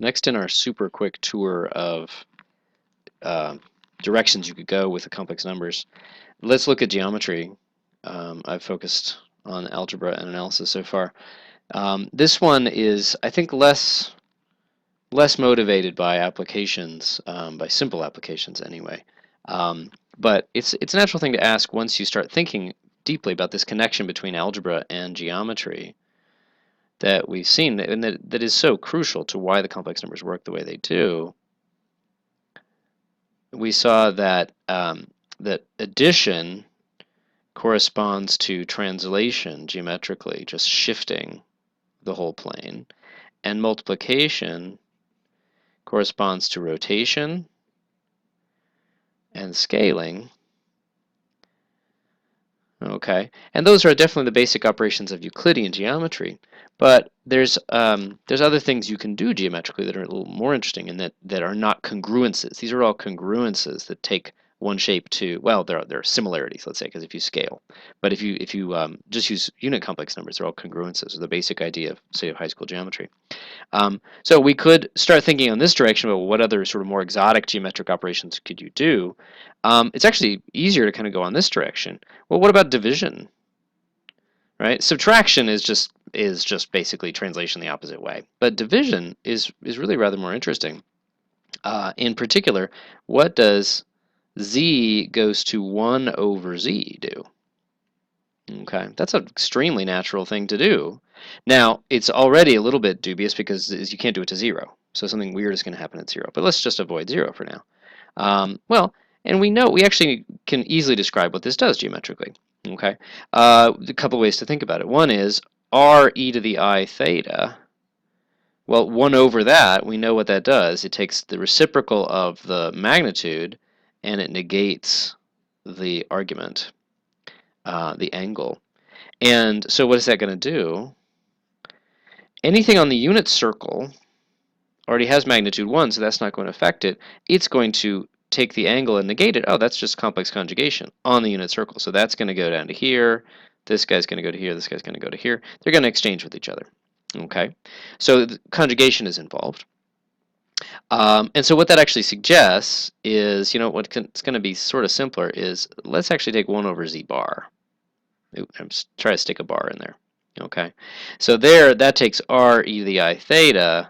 Next in our super quick tour of directions you could go with the complex numbers, let's look at geometry. I've focused on algebra and analysis so far. This one is, I think, less motivated by applications, by simple applications anyway. But it's a natural thing to ask once you start thinking deeply about this connection between algebra and geometry that we've seen, and that is so crucial to why the complex numbers work the way they do. We saw that that addition corresponds to translation geometrically, just shifting the whole plane, and multiplication corresponds to rotation and scaling. Okay, and those are definitely the basic operations of Euclidean geometry. But there's other things you can do geometrically that are a little more interesting, and that are not congruences. These are all congruences that take one shape to, well, there are similarities, let's say, because if you scale. But if you just use unit complex numbers, they're all congruences. The basic idea of, say, of high school geometry. So we could start thinking in this direction about what other sort of more exotic geometric operations could you do. It's actually easier to kind of go on this direction. Well, what about division? Right? Subtraction is just basically translation the opposite way. But division is really rather more interesting. In particular, what does z goes to 1 over z do? Okay, that's an extremely natural thing to do. Now, it's already a little bit dubious because you can't do it to 0. So something weird is going to happen at 0. But let's just avoid 0 for now. Well, and we actually can easily describe what this does geometrically. Okay, a couple ways to think about it. One is r e to the I theta. Well, 1 over that, we know what that does. It takes the reciprocal of the magnitude and it negates the argument, the angle. And so what is that going to do? Anything on the unit circle already has magnitude 1, so that's not going to affect it. It's going to take the angle and negate it. Oh, that's just complex conjugation on the unit circle. So that's going to go down to here. This guy's going to go to here. This guy's going to go to here. They're going to exchange with each other. Okay, so conjugation is involved. And so what that actually suggests is, it's going to be sort of simpler is, let's actually take 1 over z bar. Ooh, I'm just try to stick a bar in there. Okay, so there, that takes r e to the I theta,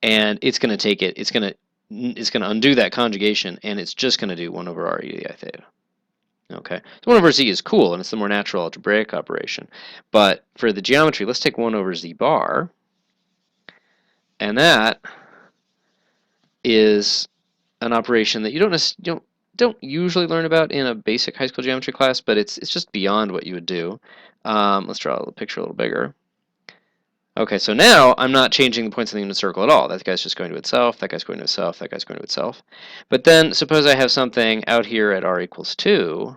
and it's going to take it, it's going to undo that conjugation, and it's just going to do 1 over r e to the I theta. Okay, so 1 over z is cool, and it's the more natural algebraic operation. But for the geometry, let's take 1 over z bar, and that is an operation that you don't usually learn about in a basic high school geometry class, but it's just beyond what you would do. Let's draw the picture a little bigger. Okay, so now I'm not changing the points in the unit circle at all. That guy's just going to itself, that guy's going to itself, that guy's going to itself. But then suppose I have something out here at r equals 2.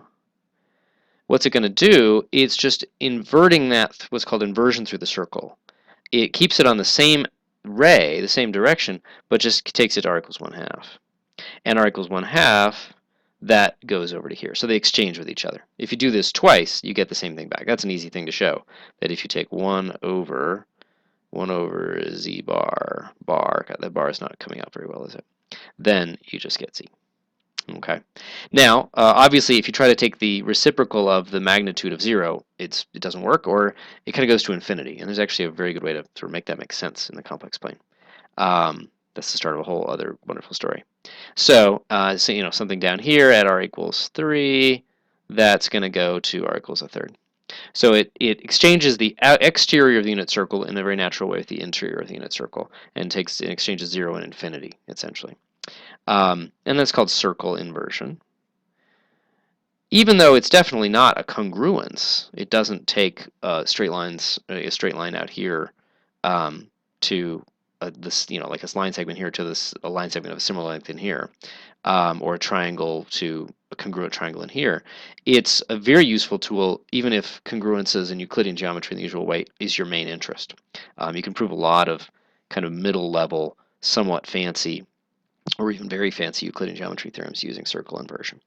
What's it going to do? It's just inverting that, what's called inversion through the circle. It keeps it on the same ray, the same direction, but just takes it to r equals 1/2. And r equals 1/2, that goes over to here. So they exchange with each other. If you do this twice, you get the same thing back. That's an easy thing to show, that if you take 1 over z bar, that bar is not coming out very well, is it? Then you just get z. Okay. Now, obviously, if you try to take the reciprocal of the magnitude of 0, it doesn't work, or it kind of goes to infinity. And there's actually a very good way to sort of make that make sense in the complex plane. That's the start of a whole other wonderful story. So, something down here at r equals 3, that's going to go to r equals 1/3. So it exchanges the exterior of the unit circle in a very natural way with the interior of the unit circle, and exchanges 0 and infinity, essentially. And that's called circle inversion. Even though it's definitely not a congruence, it doesn't take a straight line out here to this, like a line segment here to a line segment of a similar length in here, or a triangle to a congruent triangle in here. It's a very useful tool, even if congruences in Euclidean geometry in the usual way is your main interest. You can prove a lot of kind of middle level, somewhat fancy, or even very fancy Euclidean geometry theorems using circle inversion.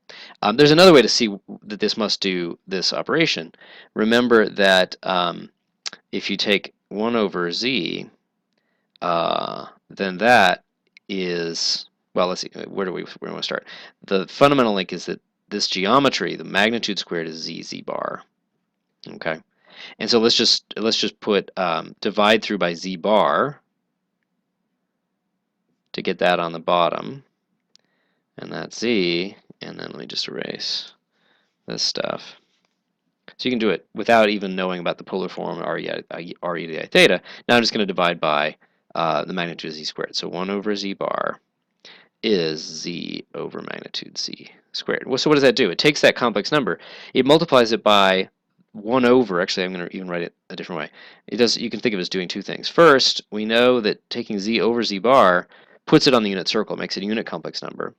There's another way to see that this must do this operation. Remember that if you take 1 over z, then that is, well, let's see, where do we want to start? The fundamental link is that this geometry, the magnitude squared, is z bar. Okay, and so let's just put divide through by z bar to get that on the bottom, and that's z, and then let me just erase this stuff. So you can do it without even knowing about the polar form re to the I theta. Now I'm just going to divide by the magnitude of z squared. So 1 over z bar is z over magnitude z squared. Well, so what does that do? It takes that complex number, it multiplies it by 1 over, actually I'm going to even write it a different way. It does. You can think of it as doing two things. First, we know that taking z over z bar puts it on the unit circle, makes it a unit complex number.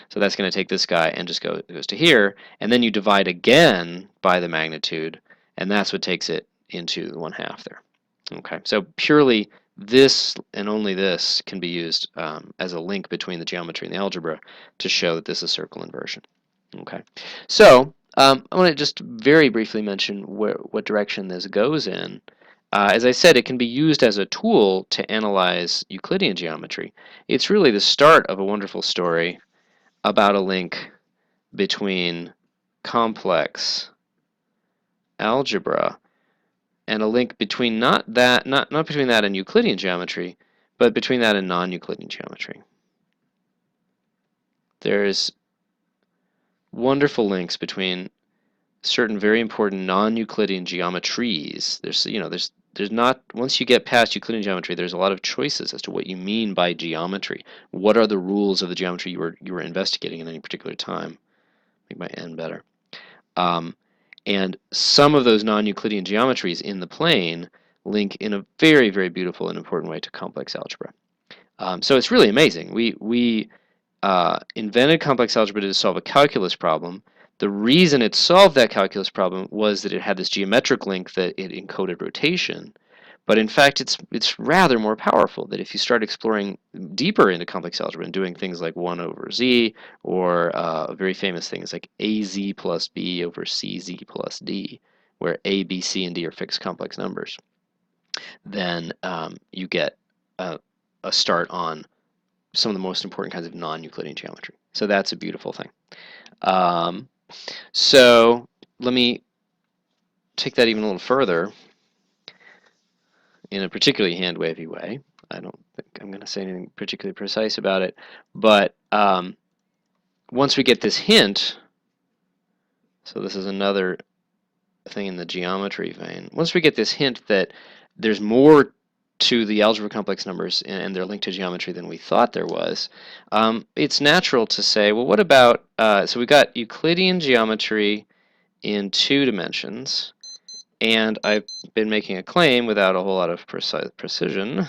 So that's going to take this guy and just goes to here, and then you divide again by the magnitude, and that's what takes it into the 1/2 there. Okay, so purely this and only this can be used as a link between the geometry and the algebra to show that this is circle inversion. Okay, so I want to just very briefly mention what direction this goes in. As I said, it can be used as a tool to analyze Euclidean geometry. It's really the start of a wonderful story about a link between complex algebra and a link between not between that and Euclidean geometry, but between that and non-Euclidean geometry. There's wonderful links between certain very important non-Euclidean geometries. There's not, once you get past Euclidean geometry, there's a lot of choices as to what you mean by geometry. What are the rules of the geometry you were investigating at any particular time? Make my N better. And some of those non-Euclidean geometries in the plane link in a very, very beautiful and important way to complex algebra. So it's really amazing. We invented complex algebra to solve a calculus problem. The reason it solved that calculus problem was that it had this geometric link that it encoded rotation. But in fact, it's rather more powerful, that if you start exploring deeper into complex algebra and doing things like 1 over z, or very famous things like az plus b over cz plus d, where a, b, c, and d are fixed complex numbers, then you get a start on some of the most important kinds of non-Euclidean geometry. So that's a beautiful thing. So let me take that even a little further in a particularly hand-wavy way. I don't think I'm going to say anything particularly precise about it, but once we get this hint, so this is another thing in the geometry vein, once we get this hint that there's more to the algebra complex numbers and their link to geometry than we thought there was, it's natural to say, well, what about, so we got Euclidean geometry in 2 dimensions, and I've been making a claim without a whole lot of precision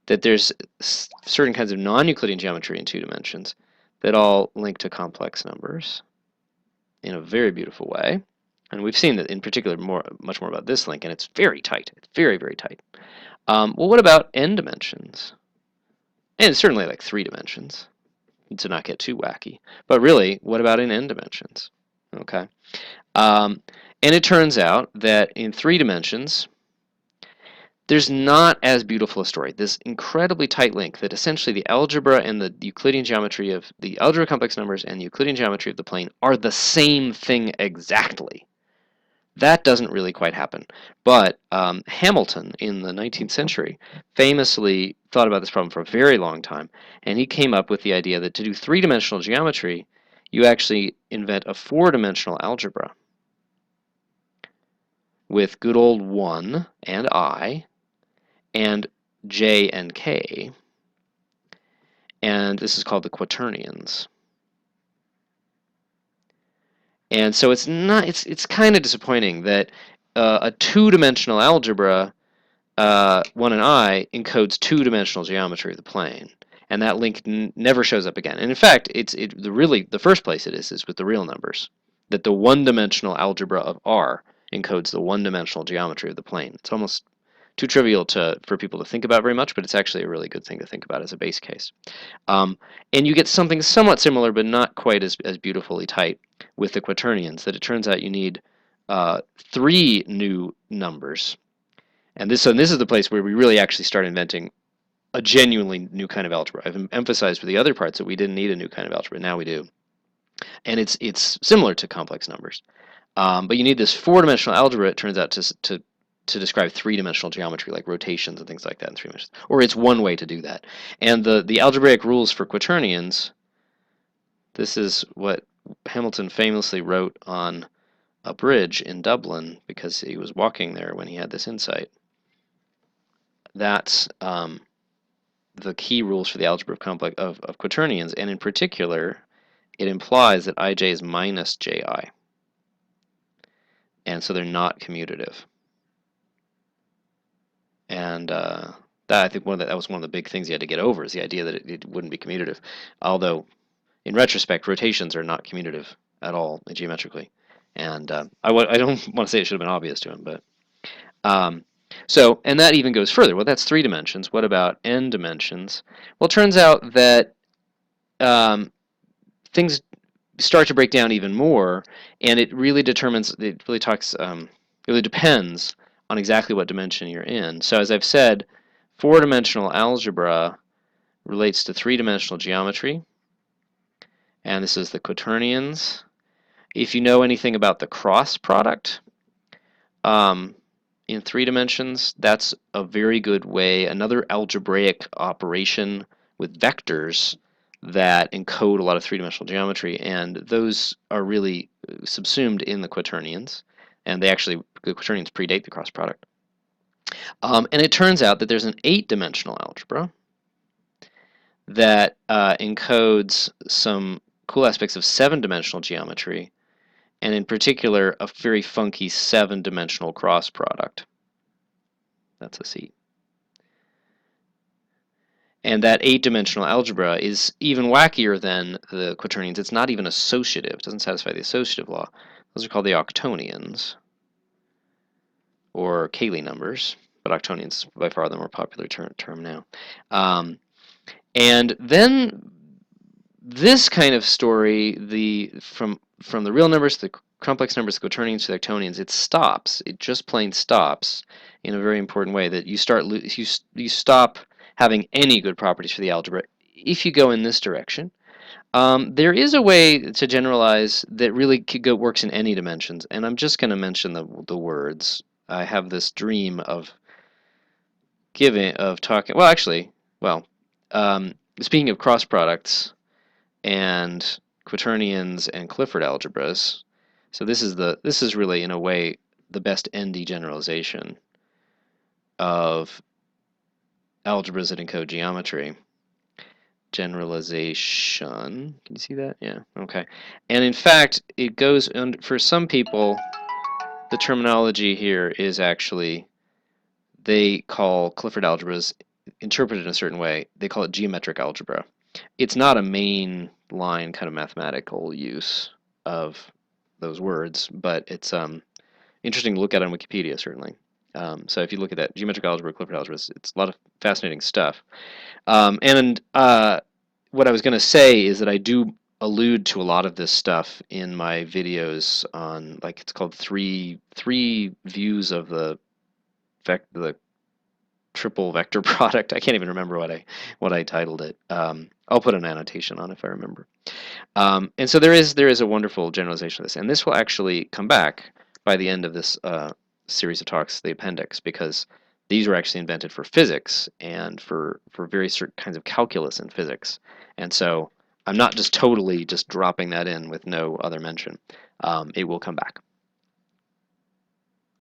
that there's certain kinds of non-Euclidean geometry in 2 dimensions that all link to complex numbers in a very beautiful way. And we've seen that in particular much more about this link, and it's very tight. It's very, very tight. Well, what about n dimensions? And certainly like 3 dimensions, to not get too wacky. But really, what about in n dimensions? Okay. And it turns out that in 3 dimensions, there's not as beautiful a story. This incredibly tight link that essentially the algebra and the Euclidean geometry of the algebra complex numbers and the Euclidean geometry of the plane are the same thing exactly. That doesn't really quite happen. But Hamilton in the 19th century famously thought about this problem for a very long time, and he came up with the idea that to do 3-dimensional geometry, you actually invent a 4-dimensional algebra with good old 1 and I and j and k, and this is called the Quaternions. And so it's kind of disappointing that a 2-dimensional algebra, 1 and I, encodes 2-dimensional geometry of the plane, and that link never shows up again. And in fact, the first place it is with the real numbers, that the 1-dimensional algebra of R encodes the 1-dimensional geometry of the plane. It's almost too trivial for people to think about very much, but it's actually a really good thing to think about as a base case. And you get something somewhat similar, but not quite as beautifully tight with the Quaternions, that it turns out you need 3 new numbers. And this is the place where we really actually start inventing a genuinely new kind of algebra. I've emphasized for the other parts that we didn't need a new kind of algebra. Now we do. And it's similar to complex numbers. But you need this four-dimensional algebra, it turns out, to describe three-dimensional geometry, like rotations and things like that in 3 dimensions. Or it's one way to do that. And the algebraic rules for quaternions, this is what Hamilton famously wrote on a bridge in Dublin because he was walking there when he had this insight. That's the key rules for the algebra of quaternions, and in particular, it implies that ij is minus ji. And so they're not commutative. And that, I think that was one of the big things you had to get over, is the idea that it wouldn't be commutative. Although, in retrospect, rotations are not commutative at all geometrically. And I don't want to say it should have been obvious to him, but and that even goes further. Well, that's 3 dimensions. What about n dimensions? Well, it turns out that things start to break down even more, and it really depends on exactly what dimension you're in. So as I've said, 4-dimensional algebra relates to 3-dimensional geometry, and this is the Quaternions. If you know anything about the cross product in 3 dimensions, that's a very good way, another algebraic operation with vectors that encode a lot of 3-dimensional geometry, and those are really subsumed in the Quaternions, and the Quaternions predate the cross product. And it turns out that there's an 8-dimensional algebra that encodes some cool aspects of 7-dimensional geometry, and in particular, a very funky 7-dimensional cross product. That's a C. And that 8-dimensional algebra is even wackier than the Quaternions. It's not even associative. It doesn't satisfy the associative law. Those are called the octonions, or Cayley numbers, but octonions by far the more popular term now. And then this kind of story, from the real numbers to the complex numbers, the Quaternions to the octonions, it stops. It just plain stops in a very important way. That you stop having any good properties for the algebra if you go in this direction. There is a way to generalize that really works in any dimensions, and I'm just going to mention the words. I have this dream of talking. Well, actually, speaking of cross products and Quaternions and Clifford algebras, so this is really in a way the best ND generalization of algebras that encode geometry. Generalization. Can you see that? Yeah. Okay. And in fact, it goes for some people. The terminology here is actually, they call Clifford algebras, interpreted in a certain way, they call it geometric algebra. It's not a main line kind of mathematical use of those words, but it's interesting to look at on Wikipedia, certainly. So if you look at that, geometric algebra, Clifford algebras, it's a lot of fascinating stuff. And what I was going to say is that I do allude to a lot of this stuff in my videos on, like, it's called three views of the triple vector product. I can't even remember what I titled it. I'll put an annotation on if I remember. And so there is a wonderful generalization of this, and this will actually come back by the end of this series of talks, the appendix, because these were actually invented for physics and for very certain kinds of calculus in physics. And so I'm not just totally just dropping that in with no other mention. It will come back.